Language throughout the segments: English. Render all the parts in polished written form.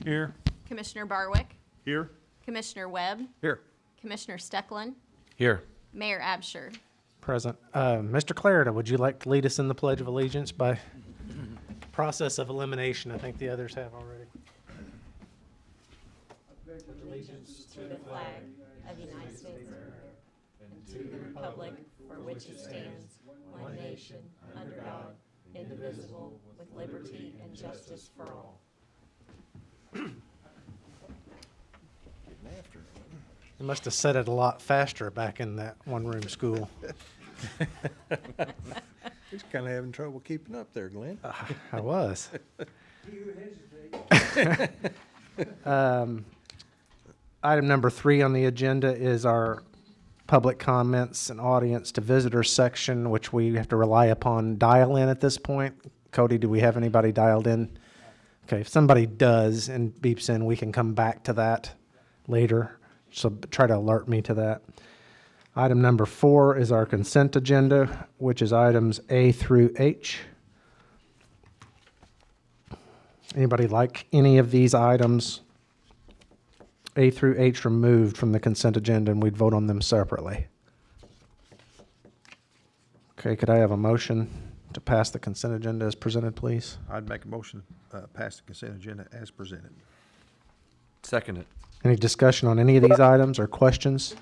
Here. Commissioner Barwick, Here. Commissioner Webb, Here. Commissioner Stecklin, Here. Mayor Absher. Present. Mr. Clarida, would you like to lead us in the Pledge of Allegiance by process of elimination? I think the others have already. To the flag of the United States of America and to the republic for which it stands, one nation, under God, indivisible, with liberty and justice for all. You must have said it a lot faster back in that one-room school. He's kind of having trouble keeping up there, Glenn. I was. Item number 3 on the agenda is our public comments and audience to visitors section, which we have to rely upon dial-in at this point. Cody, do we have anybody dialed in? Okay, if somebody does and beeps in, we can come back to that later. So try to alert me to that. Item number 4 is our consent agenda, which is items A through H. Anybody like any of these items, A through H, removed from the consent agenda, and we'd vote on them separately? Okay, could I have a motion to pass the consent agenda as presented, please? I'd make a motion to pass the consent agenda as presented. Second it. Any discussion on any of these items or questions?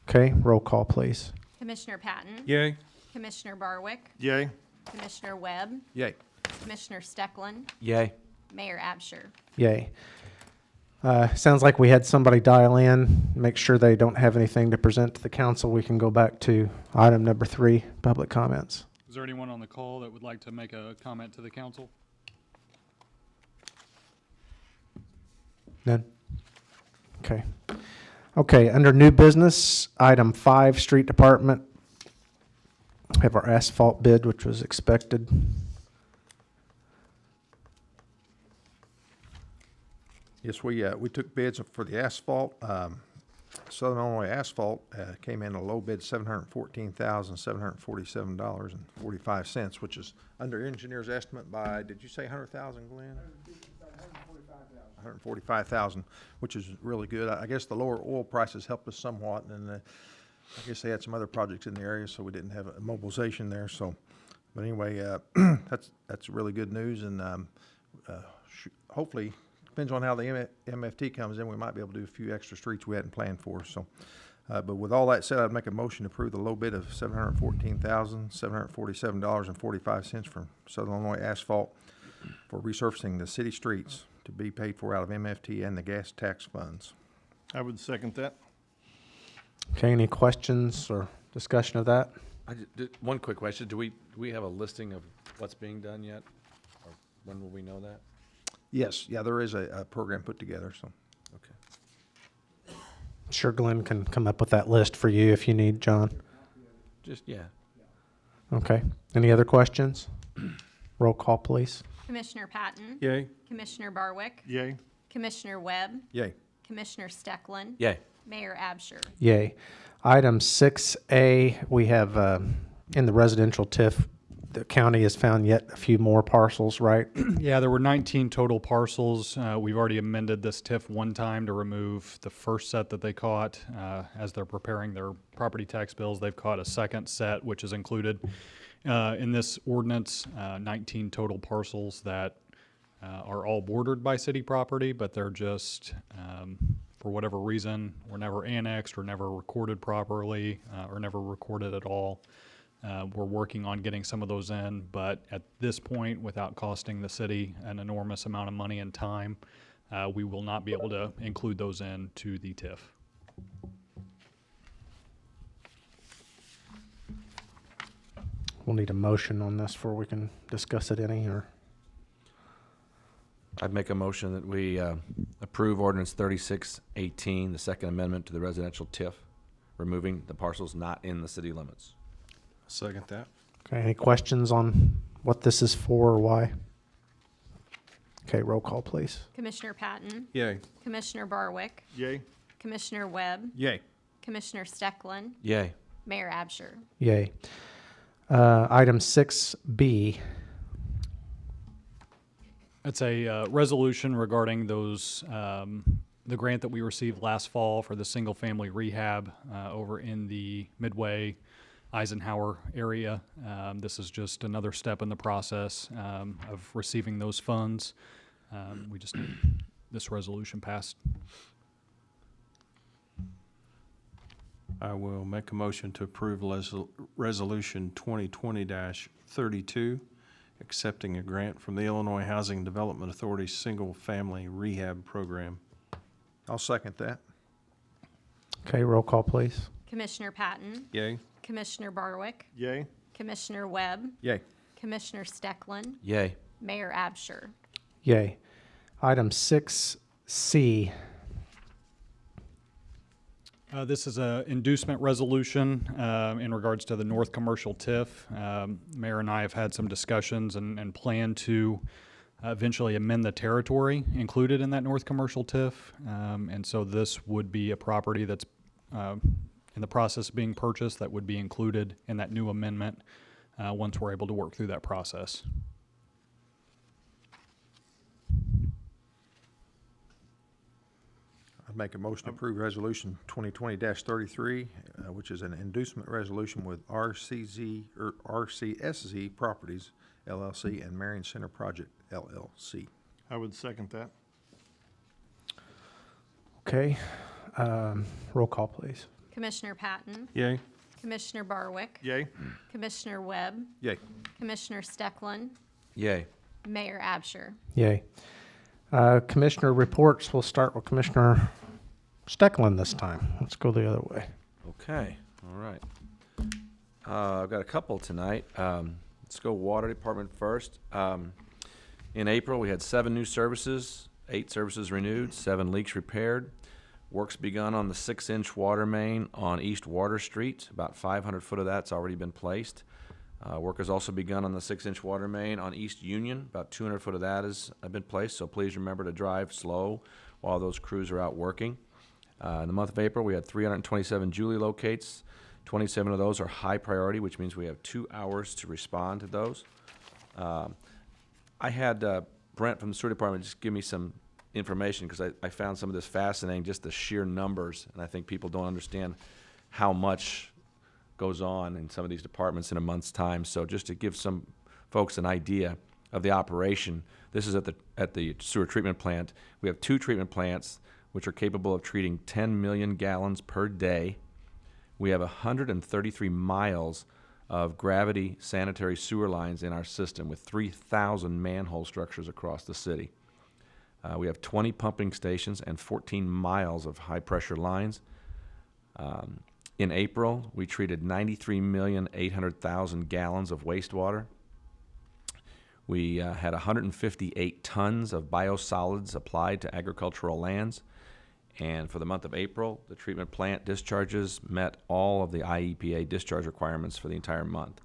Okay, roll call, please. Commissioner Patton, Yay. Commissioner Barwick, Yay. Commissioner Webb, Yay. Commissioner Stecklin, Yay. Mayor Absher. Yay. Sounds like we had somebody dial in. Make sure they don't have anything to present to the council. We can go back to item number 3, public comments. Is there anyone on the call that would like to make a comment to the council? None? Okay. Okay, under new business, item 5, street department. We have our asphalt bid, which was expected. Yes, we took bids for the asphalt. Southern Illinois Asphalt came in a low bid, $714,747.45, which is under engineer's estimate by, did you say 100,000, Glenn? 145,000, which is really good. I guess the lower oil prices helped us somewhat, and I guess they had some other projects in the area, so we didn't have a mobilization there. So, but anyway, that's really good news, and hopefully, depends on how the MFT comes in, we might be able to do a few extra streets we hadn't planned for. So, but with all that said, I'd make a motion to approve the low bid of $714,747.45 from Southern Illinois Asphalt for resurfacing the city streets, to be paid for out of MFT and the gas tax funds. I would second that. Okay, any questions or discussion of that? One quick question. Do we have a listing of what's being done yet? Or when will we know that? Yes, yeah, there is a program put together, so. Okay. Sure, Glenn can come up with that list for you if you need, John. Just, yeah. Okay. Any other questions? Roll call, please. Commissioner Patton, Yay. Commissioner Barwick, Yay. Commissioner Webb, Yay. Commissioner Stecklin, Yay. Mayor Absher. Yay. Item 6A, we have in the residential TIF, the county has found yet a few more parcels, right? Yeah, there were 19 total parcels. We've already amended this TIF one time to remove the first set that they caught. As they're preparing their property tax bills, they've caught a second set, which is included in this ordinance. 19 total parcels that are all bordered by city property, but they're just, for whatever reason, were never annexed or never recorded properly or never recorded at all. We're working on getting some of those in, but at this point, without costing the city an enormous amount of money and time, we will not be able to include those into the TIF. We'll need a motion on this before we can discuss it any, or? I'd make a motion that we approve ordinance 3618, the second amendment to the residential TIF, removing the parcels not in the city limits. Second that. Okay, any questions on what this is for or why? Okay, roll call, please. Commissioner Patton, Yay. Commissioner Barwick, Yay. Commissioner Webb, Yay. Commissioner Stecklin, Yay. Mayor Absher. Yay. Item 6B. It's a resolution regarding those, the grant that we received last fall for the single-family rehab over in the Midway, Eisenhower area. This is just another step in the process of receiving those funds. We just need this resolution passed. I will make a motion to approve Resolution 2020-32, accepting a grant from the Illinois Housing Development Authority's Single Family Rehab Program. I'll second that. Okay, roll call, please. Commissioner Patton, Yay? Commissioner Barwick, Yay? Commissioner Webb, Yay. Commissioner Steckland, Yay. Mayor Absher. Yay. Item 6C. This is a inducement resolution in regards to the North Commercial TIF. Mayor and I have had some discussions and plan to eventually amend the territory included in that North Commercial TIF. And so this would be a property that's in the process of being purchased that would be included in that new amendment once we're able to work through that process. I'd make a motion to approve Resolution 2020-33, which is an inducement resolution with RCSZ Properties LLC and Marion Center Project LLC. I would second that. Okay, roll call, please. Commissioner Patton, Yay? Commissioner Barwick, Yay? Commissioner Webb, Yay. Commissioner Steckland, Yay. Mayor Absher. Yay. Commissioner reports, we'll start with Commissioner Steckland this time. Let's go the other way. Okay, all right. I've got a couple tonight. Let's go Water Department first. In April, we had 7 new services, 8 services renewed, 7 leaks repaired. Work's begun on the 6-inch water main on East Water Street. About 500 foot of that's already been placed. Work has also begun on the 6-inch water main on East Union. About 200 foot of that has been placed, so please remember to drive slow while those crews are out working. In the month of April, we had 327 Julie locates. 27 of those are high priority, which means we have 2 hours to respond to those. I had Brent from the sewer department just give me some information because I found some of this fascinating, just the sheer numbers, and I think people don't understand how much goes on in some of these departments in a month's time. So just to give some folks an idea of the operation, this is at the sewer treatment plant. We have 2 treatment plants which are capable of treating 10 million gallons per day. We have 133 miles of gravity sanitary sewer lines in our system with 3,000 manhole structures across the city. We have 20 pumping stations and 14 miles of high-pressure lines. In April, we treated 93,800,000 gallons of wastewater. We had 158 tons of biosolids applied to agricultural lands. And for the month of April, the treatment plant discharges met all of the IEPA discharge requirements for the entire month.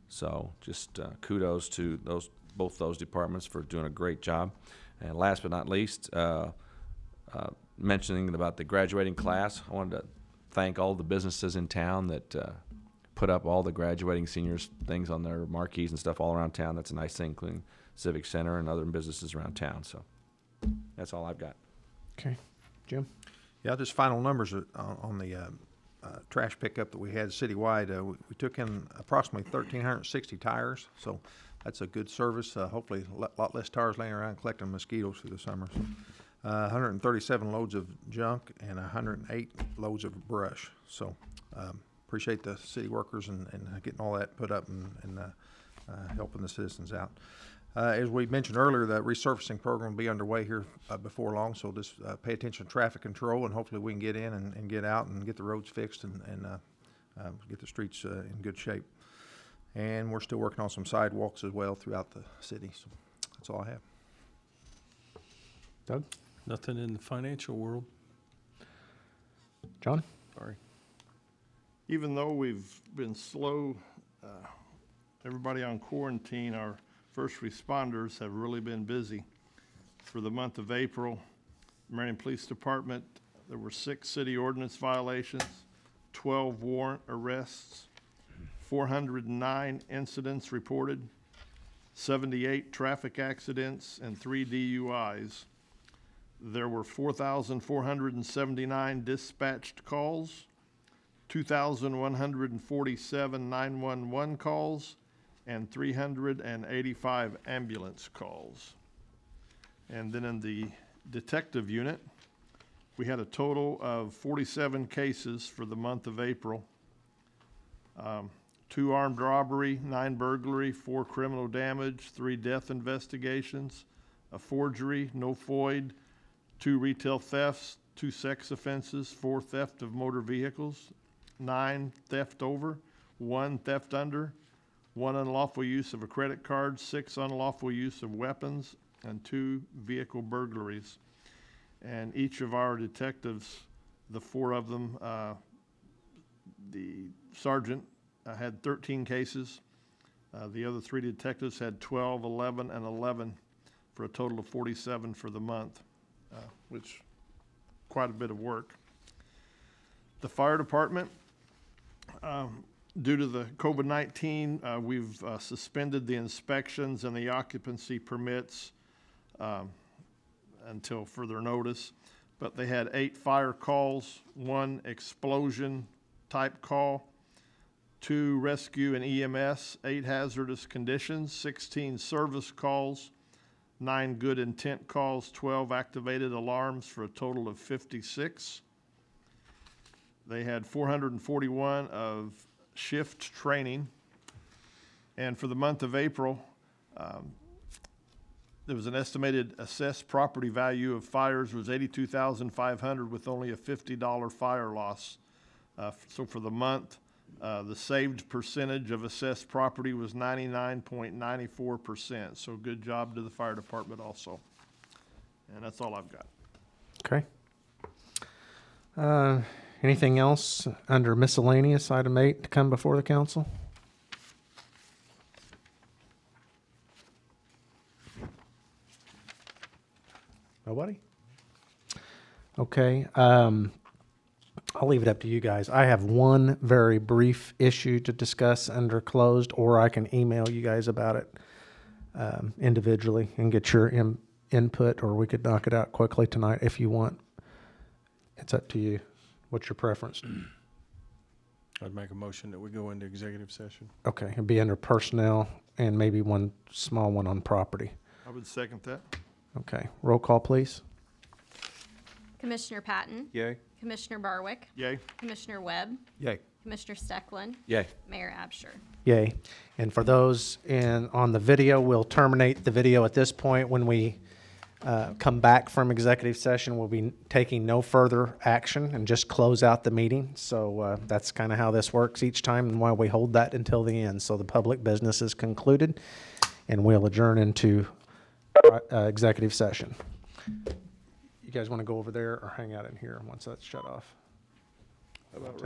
So just kudos to both those departments for doing a great job. And last but not least, mentioning about the graduating class, I wanted to thank all the businesses in town that put up all the graduating seniors things on their marquees and stuff all around town. That's a nice thing, including Civic Center and other businesses around town. So that's all I've got. Okay, Jim? Yeah, just final numbers on the trash pickup that we had citywide. We took in approximately 1,360 tires, so that's a good service. Hopefully a lot less tires laying around collecting mosquitoes through the summer. So, 137 loads of junk and 108 loads of brush. So appreciate the city workers and getting all that put up and helping the citizens out. As we mentioned earlier, the resurfacing program will be underway here before long, so just pay attention to traffic control, and hopefully we can get in and get out and get the roads fixed and get the streets in good shape. And we're still working on some sidewalks as well throughout the city. So that's all I have. Doug? Nothing in the financial world. John? Sorry. Even though we've been slow, everybody on quarantine, our first responders have really been busy. For the month of April, Marion Police Department, there were 6 city ordinance violations, 12 warrant arrests, 409 incidents reported, 78 traffic accidents, and 3 DUIs. There were 4,479 dispatched calls, 2,147 911 calls, and 385 ambulance calls. And then in the detective unit, we had a total of 47 cases for the month of April. 2 armed robbery, 9 burglary, 4 criminal damage, 3 death investigations, a forgery, no FOID, 2 retail thefts, 2 sex offenses, 4 theft of motor vehicles, 9 theft over, 1 theft under, 1 unlawful use of a credit card, 6 unlawful use of weapons, and 2 vehicle burglaries. And each of our detectives, the 4 of them, the sergeant had 13 cases. The other 3 detectives had 12, 11, and 11 for a total of 47 for the month, which quite a bit of work. The fire department, due to the COVID-19, we've suspended the inspections and the occupancy permits until further notice. But they had 8 fire calls, 1 explosion type call, 2 rescue and EMS, 8 hazardous conditions, 16 service calls, 9 good intent calls, 12 activated alarms for a total of 56. They had 441 of shift training. And for the month of April, there was an estimated assessed property value of fires was $82,500 with only a $50 fire loss. So for the month, the saved percentage of assessed property was 99.94%. So good job to the fire department also. And that's all I've got. Okay. Anything else under miscellaneous, item 8, to come before the council? Nobody? Okay. I'll leave it up to you guys. I have one very brief issue to discuss under closed, or I can email you guys about it individually and get your input, or we could knock it out quickly tonight if you want. It's up to you. What's your preference? I'd make a motion that we go into executive session. Okay, it'd be under personnel and maybe one small one on property. I would second that. Okay, roll call, please. Commissioner Patton, Yay. Commissioner Barwick, Yay. Commissioner Webb, Yay. Commissioner Stecklin, Yay. Mayor Absher. Yay. And for those on the video, we'll terminate the video at this point. When we come back from executive session, we'll be taking no further action and just close out the meeting. So that's kind of how this works each time, and why we hold that until the end. So the public business is concluded, and we'll adjourn into executive session. You guys want to go over there or hang out in here once that's shut off?